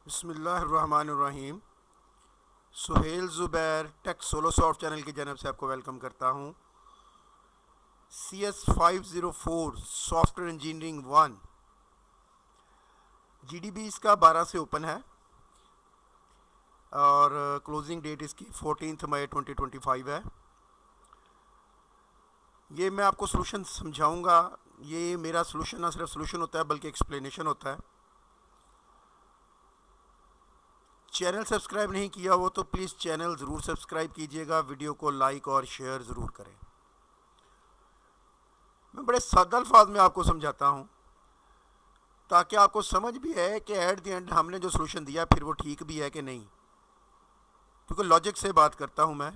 बिस्मिल्लाहिर्रहमानिर्रहीम। Suhail Zubair tech solo soft channel की जानब से आपको वेलकम करता हूँ। CS504 सॉफ्टवेयर इंजीनियरिंग 1 GDB इसका 12 से ओपन है और क्लोजिंग डेट इसकी 14 मई 2025 है। ये मैं आपको सॉल्यूशन समझाऊंगा। ये मेरा सॉल्यूशन ना सिर्फ सॉल्यूशन होता है बल्कि एक्सप्लेनेशन होता है। चैनल सब्सक्राइब नहीं किया हो तो प्लीज़ चैनल ज़रूर सब्सक्राइब कीजिएगा, वीडियो को लाइक और शेयर ज़रूर करें। मैं बड़े सादा अल्फाज में आपको समझाता हूँ ताकि आपको समझ भी है कि एट द एंड हमने जो सॉल्यूशन दिया फिर वो ठीक भी है कि नहीं, क्योंकि लॉजिक से बात करता हूँ। मैं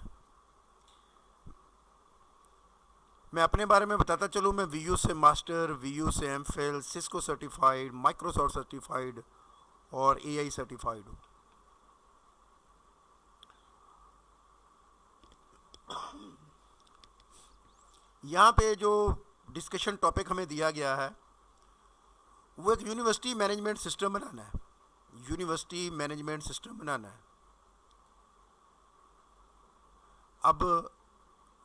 अपने बारे में बताता चलूँ। मैं VU से मास्टर, VU से MPhil, Cisco certified, Microsoft certified और AI सर्टिफाइड हूँ। यहाँ पे जो डिस्कशन टॉपिक हमें दिया गया है वो एक यूनिवर्सिटी मैनेजमेंट सिस्टम बनाना है। यूनिवर्सिटी मैनेजमेंट सिस्टम बनाना है। अब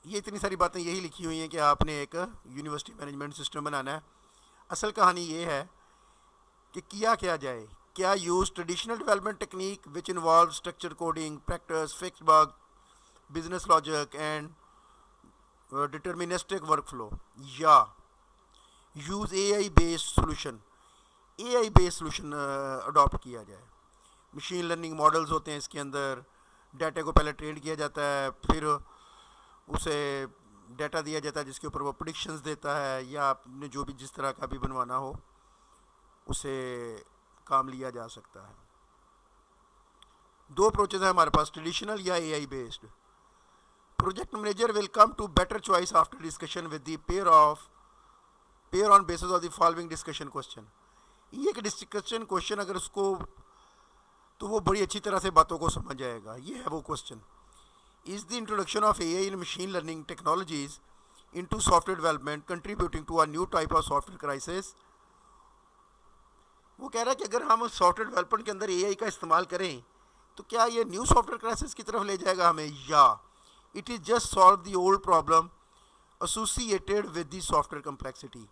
ये इतनी सारी बातें यही लिखी हुई हैं कि आपने एक यूनिवर्सिटी मैनेजमेंट सिस्टम बनाना है। असल कहानी ये है कि किया क्या जाए। क्या use traditional development technique which involve structure coding, practice, fixed bug, business logic and deterministic workflow, या use AI based solution, AI based solution adopt किया जाए। मशीन लर्निंग मॉडल्स होते हैं इसके अंदर। डाटा को पहले ट्रेन किया जाता है, फिर उसे डाटा दिया जाता है जिसके ऊपर वो प्रेडिक्शंस देता है, या आपने जो भी जिस तरह का भी बनवाना हो उसे काम लिया जा सकता है। दो अप्रोचेज है हमारे पास, ट्रेडिशनल या AI based. Project manager will come to better choice after discussion with the pair on basis of the following discussion question. ये एक डिस्कशन क्वेश्चन अगर उसको तो वो बड़ी अच्छी तरह से बातों को समझ जाएगा। ये है वो question. Is the introduction of AI in machine learning technologies into software development contributing to a new type of software crisis. वो कह रहा है कि अगर हम सॉफ्टवेयर डेवलपमेंट के अंदर AI का इस्तेमाल करें तो क्या ये न्यू सॉफ्टवेयर क्राइसिस की तरफ ले जाएगा हमें, या it is just solve the old problem associated with the software complexity.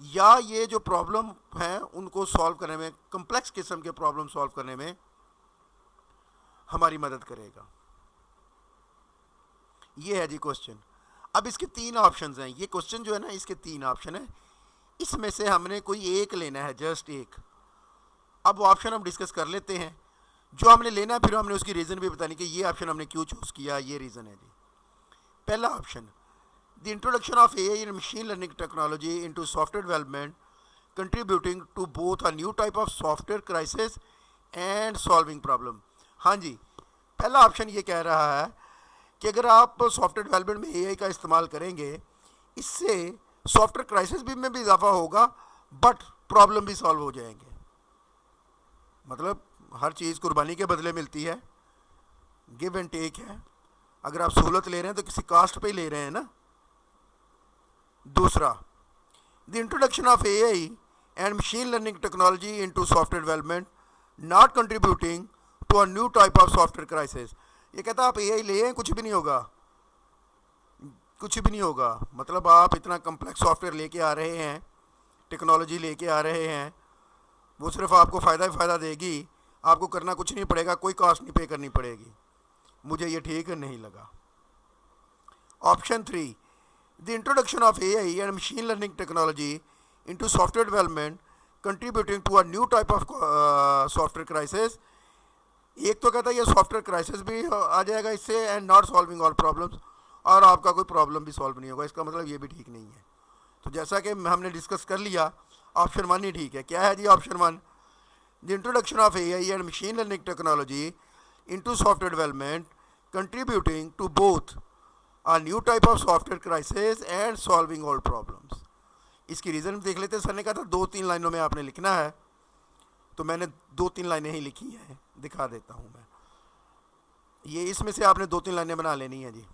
या ये जो प्रॉब्लम हैं उनको सॉल्व करने में, कम्प्लेक्स किस्म के प्रॉब्लम सॉल्व करने में हमारी मदद करेगा। ये है जी क्वेश्चन। अब इसके तीन ऑप्शंस हैं। ये क्वेश्चन जो है ना, इसके तीन ऑप्शन है। इसमें से हमने कोई एक लेना है, जस्ट एक। अब वो ऑप्शन हम डिस्कस कर लेते हैं जो हमने लेना है, फिर हमने उसकी रीज़न भी बतानी कि ये ऑप्शन हमने क्यों चूज़ किया। ये रीज़न है जी। पहला option, the introduction of AI in machine learning technology into software development contributing to both a new type of software crisis and solving problem. हाँ जी, पहला ऑप्शन ये कह रहा है कि अगर आप सॉफ्टवेयर डेवलपमेंट में AI का इस्तेमाल करेंगे, इससे सॉफ्टवेयर क्राइसिस भी में भी इजाफा होगा, बट प्रॉब्लम भी सॉल्व हो जाएंगे। मतलब हर चीज़ कुर्बानी के बदले मिलती है, गिव एंड टेक है। अगर आप सहूलत ले रहे हैं तो किसी कास्ट पे ही ले रहे हैं ना। दूसरा, the introduction of AI and machine learning technology into software development not contributing to a new type of software crisis. ये कहता है आप AI ले आए, कुछ भी नहीं होगा, कुछ भी नहीं होगा। मतलब आप इतना कम्प्लेक्स सॉफ्टवेयर लेके आ रहे हैं, टेक्नोलॉजी लेके आ रहे हैं, वो सिर्फ आपको फ़ायदा ही फ़ायदा देगी, आपको करना कुछ नहीं पड़ेगा, कोई कॉस्ट नहीं पे करनी पड़ेगी। मुझे ये ठीक नहीं लगा। Option 3, the introduction of AI and machine learning technology into software development contributing to a new type of software crisis. एक तो कहता है ये सॉफ्टवेयर क्राइसिस भी आ जाएगा इससे, and not solving all problems, और आपका कोई प्रॉब्लम भी सॉल्व नहीं होगा। इसका मतलब ये भी ठीक नहीं है। तो जैसा कि हमने डिस्कस कर लिया, ऑप्शन 1 ही ठीक है। क्या है जी option 1? The introduction of AI and machine learning technology into software development contributing to both a new type of software crisis and solving all problems. इसकी रीज़न देख लेते हैं। सर ने कहा था 2-3 लाइनों में आपने लिखना है, तो मैंने 2-3 लाइनें ही लिखी हैं, दिखा देता हूँ मैं। ये इसमें से आपने 2-3 लाइनें बना लेनी है जी।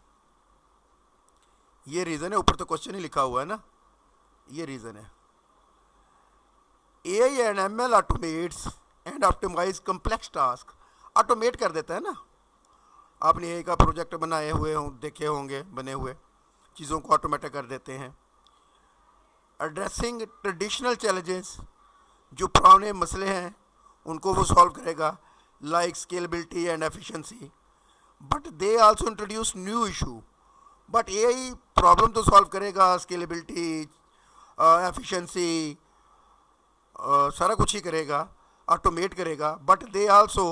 ये रीज़न है, ऊपर तो क्वेश्चन ही लिखा हुआ है ना, ये रीज़न है। AI and ML automates and optimise complex task. Automate कर देता है ना। आपने ए का प्रोजेक्ट बनाए हुए देखे होंगे, बने हुए चीज़ों को ऑटोमेटिक कर देते हैं। एड्रेसिंग ट्रेडिशनल चैलेंजेस, जो पुराने मसले हैं उनको वो सॉल्व करेगा, like scalability and efficiency. But they also introduce new issue. But AI problem तो सॉल्व करेगा, स्केलेबिलिटी, एफिशिएंसी, सारा कुछ ही करेगा, ऑटोमेट करेगा। But they also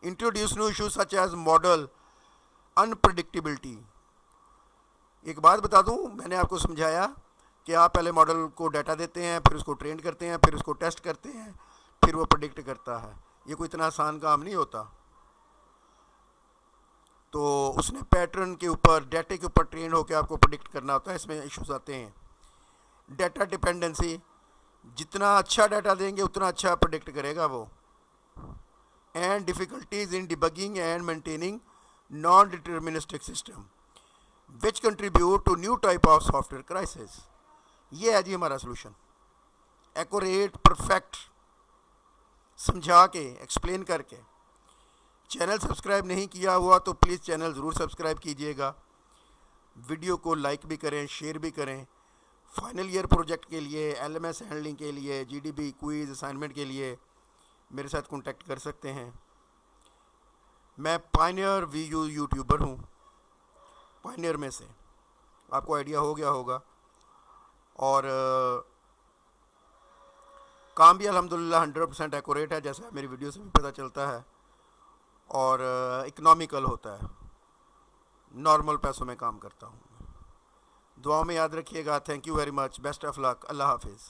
introduce new issue such as model unpredictability. एक बात बता दूं, मैंने आपको समझाया कि आप पहले मॉडल को डाटा देते हैं, फिर उसको ट्रेन करते हैं, फिर उसको टेस्ट करते हैं, फिर वो प्रेडिक्ट करता है। ये कोई इतना आसान काम नहीं होता। तो उसने पैटर्न के ऊपर, डाटे के ऊपर ट्रेन होकर आपको प्रेडिक्ट करना होता है। इसमें इश्यूज आते हैं। डाटा डिपेंडेंसी, जितना अच्छा डाटा देंगे उतना अच्छा प्रेडिक्ट करेगा वो। And difficulties in debugging and maintaining non deterministic system which contribute to new type of software crisis. ये है जी हमारा सोल्यूशन। एक्यूरेट, परफेक्ट, समझा के, एक्सप्लेन करके। चैनल सब्सक्राइब नहीं किया हुआ तो प्लीज़ चैनल ज़रूर सब्सक्राइब कीजिएगा। वीडियो को लाइक भी करें, शेयर भी करें। फाइनल ईयर प्रोजेक्ट के लिए, एलएमएस हैंडलिंग के लिए, जीडीबी क्विज असाइनमेंट के लिए मेरे साथ कांटेक्ट कर सकते हैं। मैं पायनियर वीयू यूट्यूबर हूँ, पायनियर में से, आपको आइडिया हो गया होगा। और काम भी अल्हम्दुलिल्लाह 100% एक्यूरेट है, जैसा मेरी वीडियो से भी पता चलता है। और इकोनॉमिकल होता है, नॉर्मल पैसों में काम करता हूँ। दुआओं में याद रखिएगा। Thank you very much. Best of luck. अल्लाह हाफिज़।